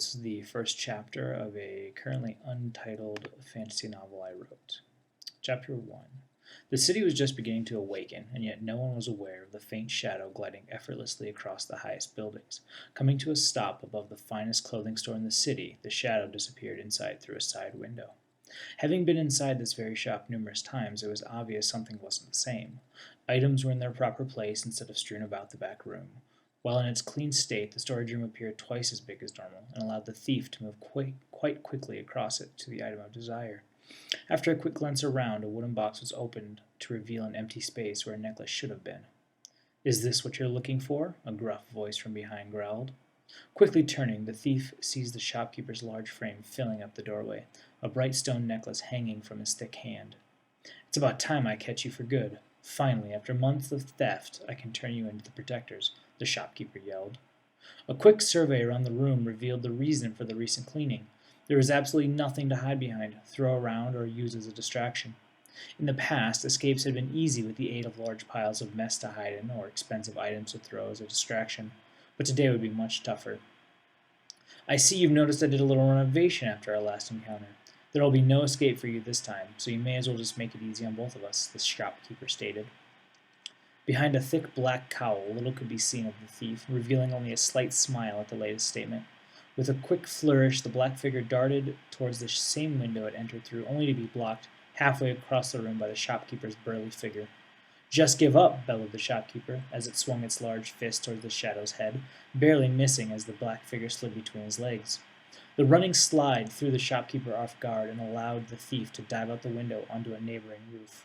This is the first chapter of a currently untitled fantasy novel I wrote. Chapter 1. The city was just beginning to awaken, and yet no one was aware of the faint shadow gliding effortlessly across the highest buildings. Coming to a stop above the finest clothing store in the city, the shadow disappeared inside through a side window. Having been inside this very shop numerous times, it was obvious something wasn't the same. Items were in their proper place instead of strewn about the back room. While in its clean state, the storage room appeared twice as big as normal, and allowed the thief to move quite quickly across it to the item of desire. After a quick glance around, a wooden box was opened to reveal an empty space where a necklace should have been. "Is this what you're looking for?" a gruff voice from behind growled. Quickly turning, the thief sees the shopkeeper's large frame filling up the doorway, a bright stone necklace hanging from his thick hand. "It's about time I catch you for good. Finally, after months of theft, I can turn you into the protectors," the shopkeeper yelled. A quick survey around the room revealed the reason for the recent cleaning. There was absolutely nothing to hide behind, throw around, or use as a distraction. In the past, escapes had been easy with the aid of large piles of mess to hide in or expensive items to throw as a distraction, but today would be much tougher. "I see you've noticed I did a little renovation after our last encounter. There will be no escape for you this time, so you may as well just make it easy on both of us," the shopkeeper stated. Behind a thick black cowl, little could be seen of the thief, revealing only a slight smile at the latest statement. With a quick flourish, the black figure darted towards the same window it entered through, only to be blocked halfway across the room by the shopkeeper's burly figure. "Just give up," bellowed the shopkeeper, as it swung its large fist towards the shadow's head, barely missing as the black figure slid between his legs. The running slide threw the shopkeeper off guard and allowed the thief to dive out the window onto a neighboring roof.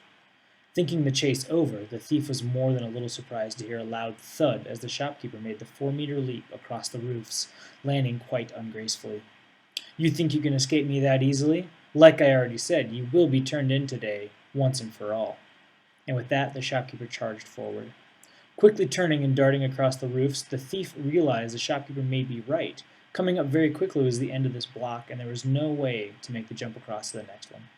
Thinking the chase over, the thief was more than a little surprised to hear a loud thud as the shopkeeper made the 4-meter leap across the roofs, landing quite ungracefully. "You think you can escape me that easily? Like I already said, you will be turned in today, once and for all." And with that, the shopkeeper charged forward. Quickly turning and darting across the roofs, the thief realized the shopkeeper may be right. Coming up very quickly was the end of this block, and there was no way to make the jump across to the next one.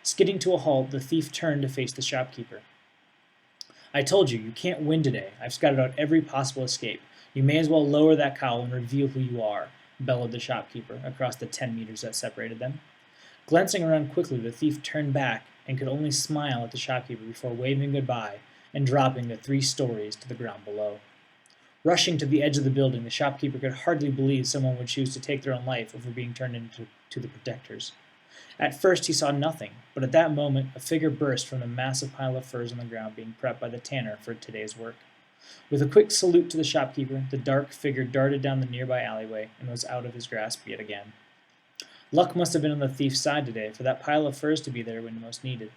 Skidding to a halt, the thief turned to face the shopkeeper. "I told you, you can't win today. I've scouted out every possible escape. You may as well lower that cowl and reveal who you are," bellowed the shopkeeper across the 10 meters that separated them. Glancing around quickly, the thief turned back and could only smile at the shopkeeper before waving goodbye and dropping the 3 stories to the ground below. Rushing to the edge of the building, the shopkeeper could hardly believe someone would choose to take their own life over being turned into the protectors. At first he saw nothing, but at that moment a figure burst from the massive pile of furs on the ground being prepped by the tanner for today's work. With a quick salute to the shopkeeper, the dark figure darted down the nearby alleyway and was out of his grasp yet again. Luck must have been on the thief's side today, for that pile of furs to be there when most needed.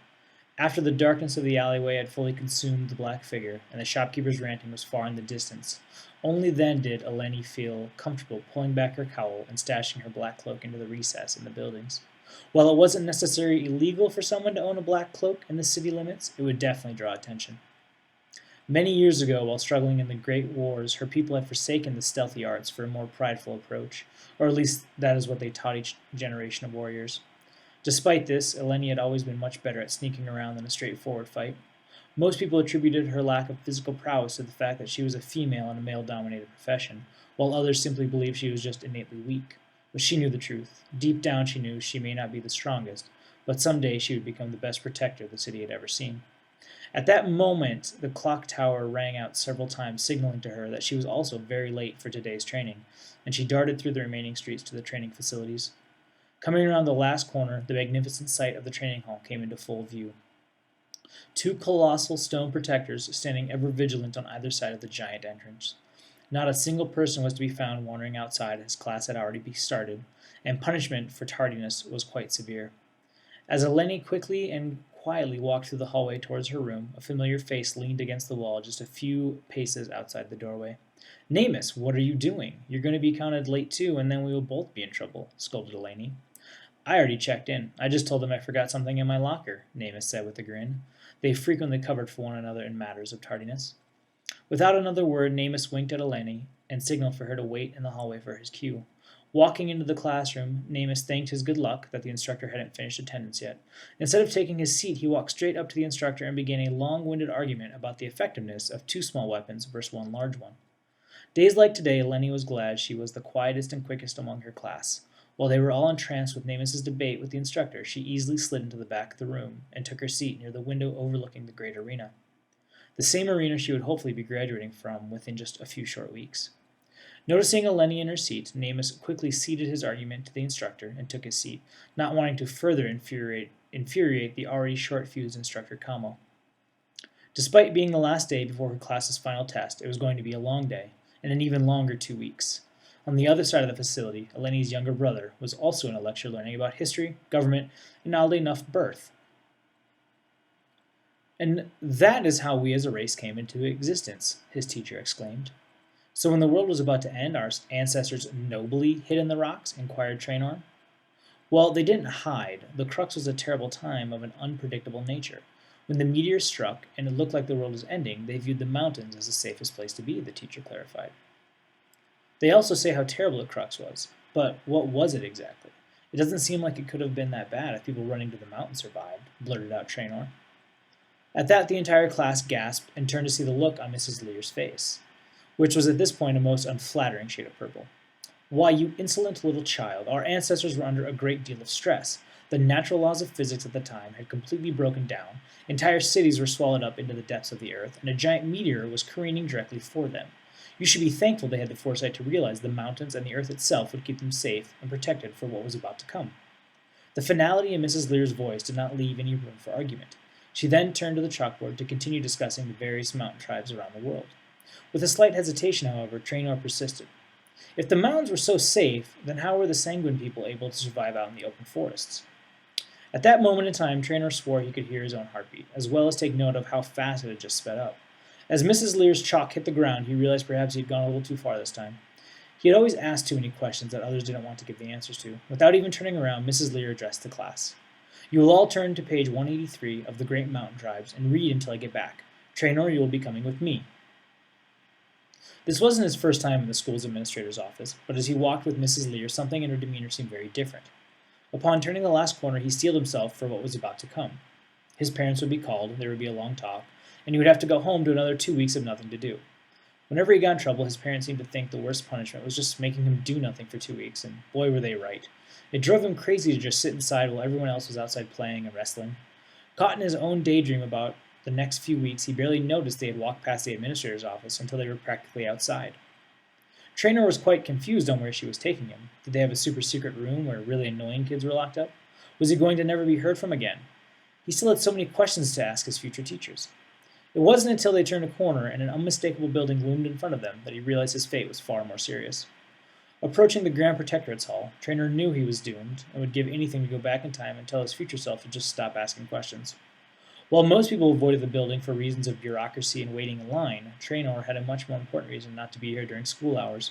After the darkness of the alleyway had fully consumed the black figure, and the shopkeeper's ranting was far in the distance, only then did Eleni feel comfortable pulling back her cowl and stashing her black cloak into the recess in the buildings. While it wasn't necessarily illegal for someone to own a black cloak in the city limits, it would definitely draw attention. Many years ago, while struggling in the Great Wars, her people had forsaken the stealthy arts for a more prideful approach, or at least that is what they taught each generation of warriors. Despite this, Eleni had always been much better at sneaking around than a straightforward fight. Most people attributed her lack of physical prowess to the fact that she was a female in a male-dominated profession, while others simply believed she was just innately weak. But she knew the truth. Deep down she knew she may not be the strongest, but someday she would become the best protector the city had ever seen. At that moment, the clock tower rang out several times, signaling to her that she was also very late for today's training, and she darted through the remaining streets to the training facilities. Coming around the last corner, the magnificent sight of the training hall came into full view. 2 colossal stone protectors standing ever vigilant on either side of the giant entrance. Not a single person was to be found wandering outside, as class had already started, and punishment for tardiness was quite severe. As Eleni quickly and quietly walked through the hallway towards her room, a familiar face leaned against the wall just a few paces outside the doorway. "Namus, what are you doing? You're going to be counted late too, and then we will both be in trouble," scolded Eleni. "I already checked in. I just told them I forgot something in my locker," Namus said with a grin. They frequently covered for one another in matters of tardiness. Without another word, Namus winked at Eleni and signaled for her to wait in the hallway for his cue. Walking into the classroom, Namus thanked his good luck that the instructor hadn't finished attendance yet. Instead of taking his seat, he walked straight up to the instructor and began a long-winded argument about the effectiveness of 2 small weapons versus 1 large one. Days like today, Lenny was glad she was the quietest and quickest among her class. While they were all entranced with Nemus's debate with the instructor, she easily slid into the back of the room and took her seat near the window overlooking the great arena. The same arena she would hopefully be graduating from within just a few short weeks. Noticing Eleni in her seat, Nemus quickly ceded his argument to the instructor and took his seat, not wanting to further infuriate the already short-fused instructor Kamo. Despite being the last day before her class's final test, it was going to be a long day, and an even longer 2 weeks. On the other side of the facility, Eleni's younger brother was also in a lecture learning about history, government, and oddly enough, birth. "And that is how we as a race came into existence," his teacher exclaimed. "So when the world was about to end, our ancestors nobly hid in the rocks?" inquired Traynor. "Well, they didn't hide. The crux was a terrible time of an unpredictable nature. When the meteor struck and it looked like the world was ending, they viewed the mountains as the safest place to be," the teacher clarified. "They also say how terrible the crux was. But what was it exactly? It doesn't seem like it could have been that bad if people running to the mountain survived," blurted out Traynor. At that, the entire class gasped and turned to see the look on Mrs. Lear's face, which was at this point a most unflattering shade of purple. "Why, you insolent little child, our ancestors were under a great deal of stress. The natural laws of physics at the time had completely broken down, entire cities were swallowed up into the depths of the earth, and a giant meteor was careening directly for them. You should be thankful they had the foresight to realize the mountains and the earth itself would keep them safe and protected for what was about to come." The finality in Mrs. Lear's voice did not leave any room for argument. She then turned to the chalkboard to continue discussing the various mountain tribes around the world. With a slight hesitation, however, Traynor persisted. "If the mountains were so safe, then how were the Sanguine people able to survive out in the open forests?" At that moment in time, Traynor swore he could hear his own heartbeat, as well as take note of how fast it had just sped up. As Mrs. Lear's chalk hit the ground, he realized perhaps he had gone a little too far this time. He had always asked too many questions that others didn't want to give the answers to. Without even turning around, Mrs. Lear addressed the class. "You will all turn to page 183 of the Great Mountain Tribes and read until I get back. Traynor, you will be coming with me." This wasn't his first time in the school's administrator's office, but as he walked with Mrs. Lear, something in her demeanor seemed very different. Upon turning the last corner, he steeled himself for what was about to come. His parents would be called, there would be a long talk, and he would have to go home to another 2 weeks of nothing to do. Whenever he got in trouble, his parents seemed to think the worst punishment was just making him do nothing for 2 weeks, and boy were they right. It drove him crazy to just sit inside while everyone else was outside playing and wrestling. Caught in his own daydream about the next few weeks, he barely noticed they had walked past the administrator's office until they were practically outside. Traynor was quite confused on where she was taking him. Did they have a super secret room where really annoying kids were locked up? Was he going to never be heard from again? He still had so many questions to ask his future teachers. It wasn't until they turned a corner and an unmistakable building loomed in front of them that he realized his fate was far more serious. Approaching the Grand Protectorate's hall, Traynor knew he was doomed and would give anything to go back in time and tell his future self to just stop asking questions. While most people avoided the building for reasons of bureaucracy and waiting in line, Traynor had a much more important reason not to be here during school hours.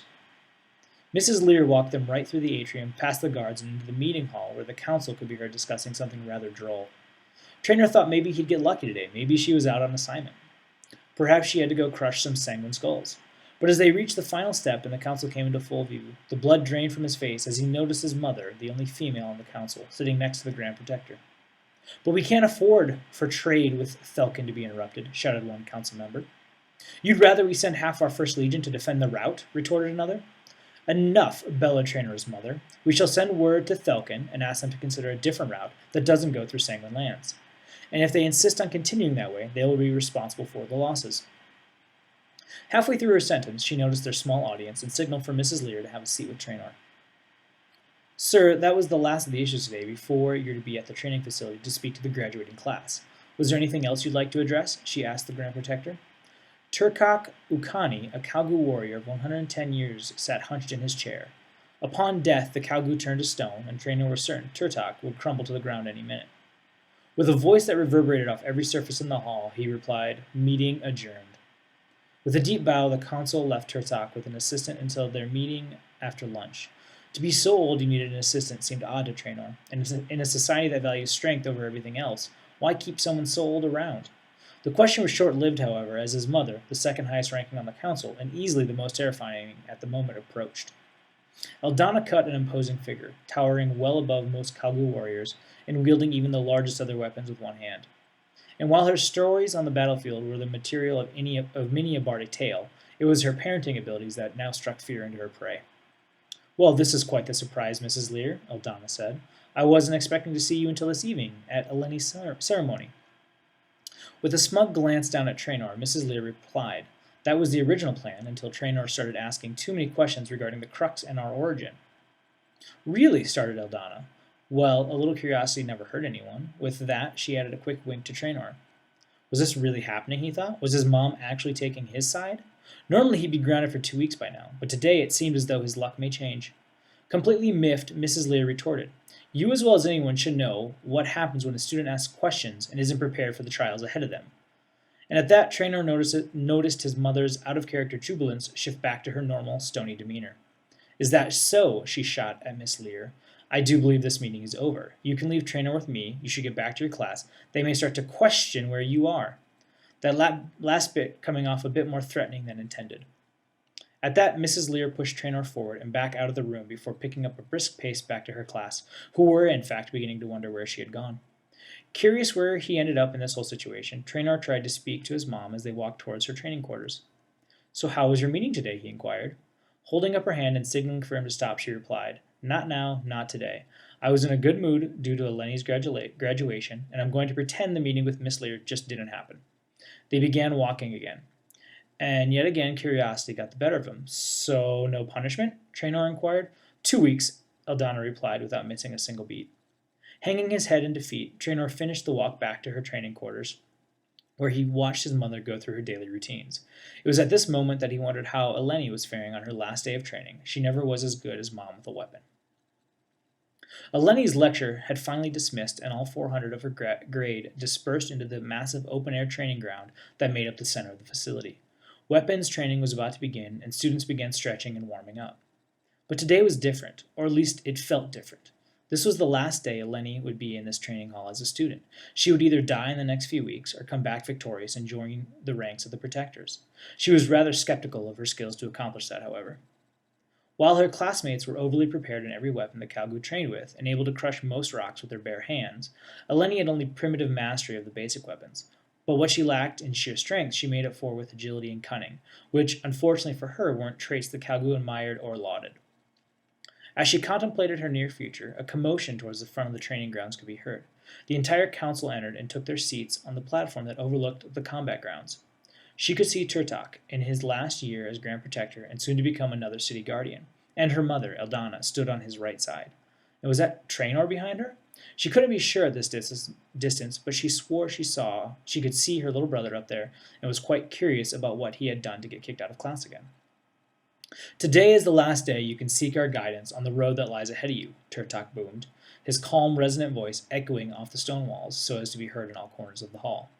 Mrs. Lear walked them right through the atrium, past the guards, and into the meeting hall where the council could be heard discussing something rather droll. Traynor thought maybe he'd get lucky today, maybe she was out on assignment. Perhaps she had to go crush some Sanguine skulls. But as they reached the final step and the council came into full view, the blood drained from his face as he noticed his mother, the only female on the council, sitting next to the Grand Protector. "But we can't afford for trade with Thelkin to be interrupted," shouted one council member. "You'd rather we send half our First Legion to defend the route?" retorted another. "Enough," bellowed Traynor's mother. "We shall send word to Thelkin and ask them to consider a different route that doesn't go through Sanguine lands. And if they insist on continuing that way, they will be responsible for the losses." Halfway through her sentence, she noticed their small audience and signaled for Mrs. Lear to have a seat with Traynor. "Sir, that was the last of the issues today before you're to be at the training facility to speak to the graduating class. Was there anything else you'd like to address?" she asked the Grand Protector. Turkok Ukani, a Kalgu warrior of 110 years, sat hunched in his chair. Upon death, the Kalgu turned to stone, and Traynor was certain Turtok would crumble to the ground any minute. With a voice that reverberated off every surface in the hall, he replied, "Meeting adjourned." With a deep bow, the council left Turtok with an assistant until their meeting after lunch. To be so old he needed an assistant seemed odd to Traynor, and in a society that values strength over everything else, why keep someone so old around? The question was short-lived, however, as his mother, the second highest ranking on the council, and easily the most terrifying at the moment, approached. Eldana cut an imposing figure, towering well above most Kalgu warriors, and wielding even the largest of their weapons with one hand. And while her stories on the battlefield were the material of many a bardic tale, It was her parenting abilities that now struck fear into her prey. "Well, this is quite the surprise, Mrs. Lear," Eldana said. "I wasn't expecting to see you until this evening at Eleni's ceremony." With a smug glance down at Traynor, Mrs. Lear replied, "That was the original plan until Traynor started asking too many questions regarding the crux and our origin." "Really?" started Eldana. Well, a little curiosity never hurt anyone. With that, she added a quick wink to Traynor. Was this really happening, he thought? Was his mom actually taking his side? Normally he'd be grounded for 2 weeks by now, but today it seemed as though his luck may change. Completely miffed, Mrs. Lear retorted, "You as well as anyone should know what happens when a student asks questions and isn't prepared for the trials ahead of them." And at that, Traynor noticed his mother's out-of-character jubilance shift back to her normal, stony demeanor. "Is that so?" she shot at Miss Lear. "I do believe this meeting is over. You can leave Traynor with me. You should get back to your class. They may start to question where you are." That last bit coming off a bit more threatening than intended. At that, Mrs. Lear pushed Traynor forward and back out of the room before picking up a brisk pace back to her class, who were, in fact, beginning to wonder where she had gone. Curious where he ended up in this whole situation, Traynor tried to speak to his mom as they walked towards her training quarters. "So how was your meeting today?" he inquired. Holding up her hand and signaling for him to stop, she replied, "Not now, not today. I was in a good mood due to Eleni's graduation, and I'm going to pretend the meeting with Miss Lear just didn't happen." They began walking again. And yet again, curiosity got the better of him. "So, no punishment?" Traynor inquired. 2 weeks, Eldana replied without missing a single beat. Hanging his head in defeat, Traynor finished the walk back to her training quarters, where he watched his mother go through her daily routines. It was at this moment that he wondered how Eleni was faring on her last day of training. She never was as good as Mom with a weapon. Eleni's lecture had finally dismissed, and all 400 of her grade dispersed into the massive open-air training ground that made up the center of the facility. Weapons training was about to begin, and students began stretching and warming up. But today was different, or at least it felt different. This was the last day Eleni would be in this training hall as a student. She would either die in the next few weeks or come back victorious and join the ranks of the Protectors. She was rather skeptical of her skills to accomplish that, however. While her classmates were overly prepared in every weapon that Calgu trained with and able to crush most rocks with their bare hands, Eleni had only primitive mastery of the basic weapons. But what she lacked in sheer strength, she made up for with agility and cunning, which, unfortunately for her, weren't traits that Calgu admired or lauded. As she contemplated her near future, a commotion towards the front of the training grounds could be heard. The entire council entered and took their seats on the platform that overlooked the combat grounds. She could see Turtok, in his last year as Grand Protector and soon to become another city guardian, and her mother, Eldana, stood on his right side. And was that Traynor behind her? She couldn't be sure at this distance, but she swore she could see her little brother up there and was quite curious about what he had done to get kicked out of class again. "Today is the last day you can seek our guidance on the road that lies ahead of you," Turtok boomed, his calm, resonant voice echoing off the stone walls so as to be heard in all corners of the hall.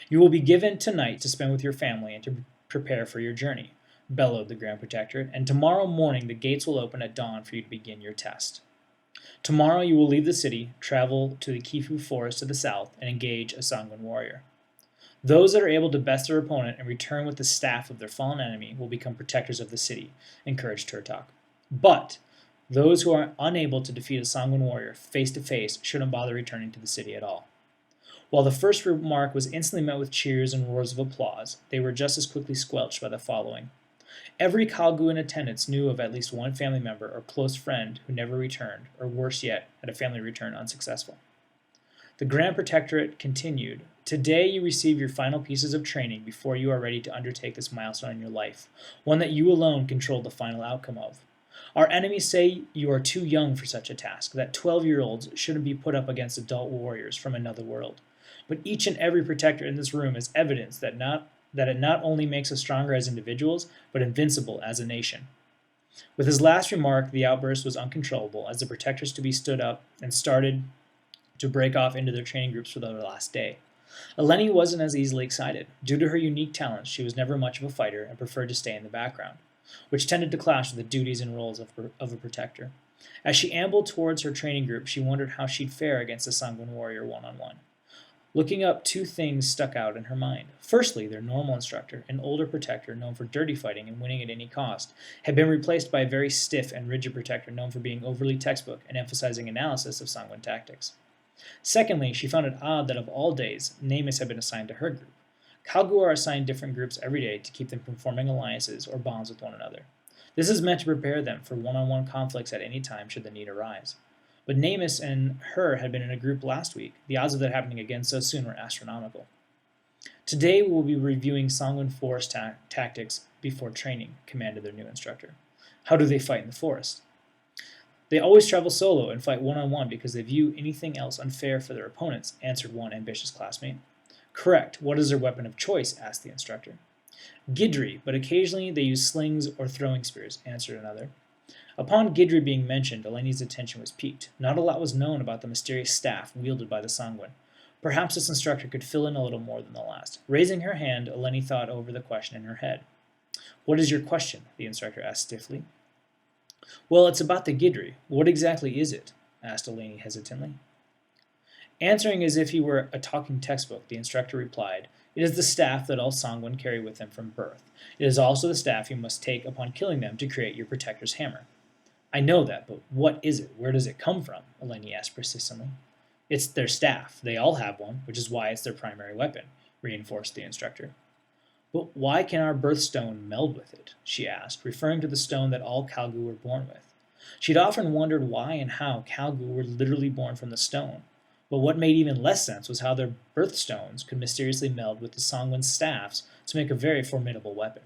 "You will be given tonight to spend with your family and to prepare for your journey," bellowed the Grand Protectorate, "and tomorrow morning the gates will open at dawn for you to begin your test. Tomorrow you will leave the city, travel to the Kifu forest to the south, and engage a Sangun warrior. Those that are able to best their opponent and return with the staff of their fallen enemy will become protectors of the city," encouraged Turtok. "But those who are unable to defeat a Sangun warrior face to face shouldn't bother returning to the city at all." While the first remark was instantly met with cheers and roars of applause, they were just as quickly squelched by the following. Every Calgu in attendance knew of at least one family member or close friend who never returned, or worse yet, had a family return unsuccessful. The Grand Protectorate continued, "Today you receive your final pieces of training before you are ready to undertake this milestone in your life, one that you alone control the final outcome of. Our enemies say you are too young for such a task, that 12-year-olds shouldn't be put up against adult warriors from another world. But each and every Protector in this room is evidence that it not only makes us stronger as individuals, but invincible as a nation." With his last remark, the outburst was uncontrollable as the Protectors to be stood up and started to break off into their training groups for their last day. Eleni wasn't as easily excited. Due to her unique talents, she was never much of a fighter and preferred to stay in the background, which tended to clash with the duties and roles of a Protector. As she ambled towards her training group, she wondered how she'd fare against a Sangun warrior one-on-one. Looking up, 2 things stuck out in her mind. Firstly, their normal instructor, an older Protector known for dirty fighting and winning at any cost, had been replaced by a very stiff and rigid Protector known for being overly textbook and emphasizing analysis of Sangun tactics. Secondly, she found it odd that of all days, Namus had been assigned to her group. Kalgu are assigned different groups every day to keep them from forming alliances or bonds with one another. This is meant to prepare them for one-on-one conflicts at any time should the need arise. But Namus and her had been in a group last week. The odds of that happening again so soon were astronomical. Today we will be reviewing Sangwon forest tactics before training, commanded their new instructor. How do they fight in the forest? They always travel solo and fight one-on-one because they view anything else unfair for their opponents, answered one ambitious classmate. Correct. What is their weapon of choice? Asked the instructor. Gidri, but occasionally they use slings or throwing spears, answered another. Upon Gidri being mentioned, Eleni's attention was piqued. Not a lot was known about the mysterious staff wielded by the Sangwon. Perhaps this instructor could fill in a little more than the last. Raising her hand, Eleni thought over the question in her head. What is your question? The instructor asked stiffly. Well, it's about the Gidri. What exactly is it? Asked Eleni hesitantly. Answering as if he were a talking textbook, the instructor replied, It is the staff that all Sangwon carry with them from birth. It is also the staff you must take upon killing them to create your protector's hammer. I know that, but what is it? Where does it come from? Eleni asked persistently. It's their staff. They all have one, which is why it's their primary weapon, reinforced the instructor. But why can our birthstone meld with it? She asked, referring to the stone that all Kalgu were born with. She'd often wondered why and how Kalgu were literally born from the stone. But what made even less sense was how their birthstones could mysteriously meld with the Sangwon's staffs to make a very formidable weapon.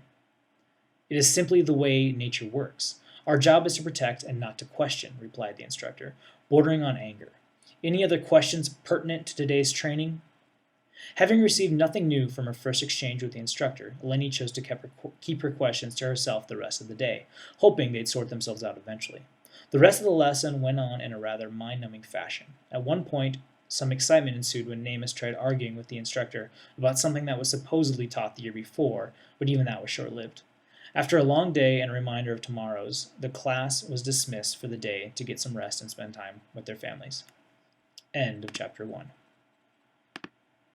It is simply the way nature works. Our job is to protect and not to question, replied the instructor, bordering on anger. Any other questions pertinent to today's training? Having received nothing new from her first exchange with the instructor, Eleni chose to keep her questions to herself the rest of the day, hoping they'd sort themselves out eventually. The rest of the lesson went on in a rather mind-numbing fashion. At one point, some excitement ensued when Namus tried arguing with the instructor about something that was supposedly taught the year before, but even that was short-lived. After a long day and a reminder of tomorrow's, the class was dismissed for the day to get some rest and spend time with their families. End of Chapter 1.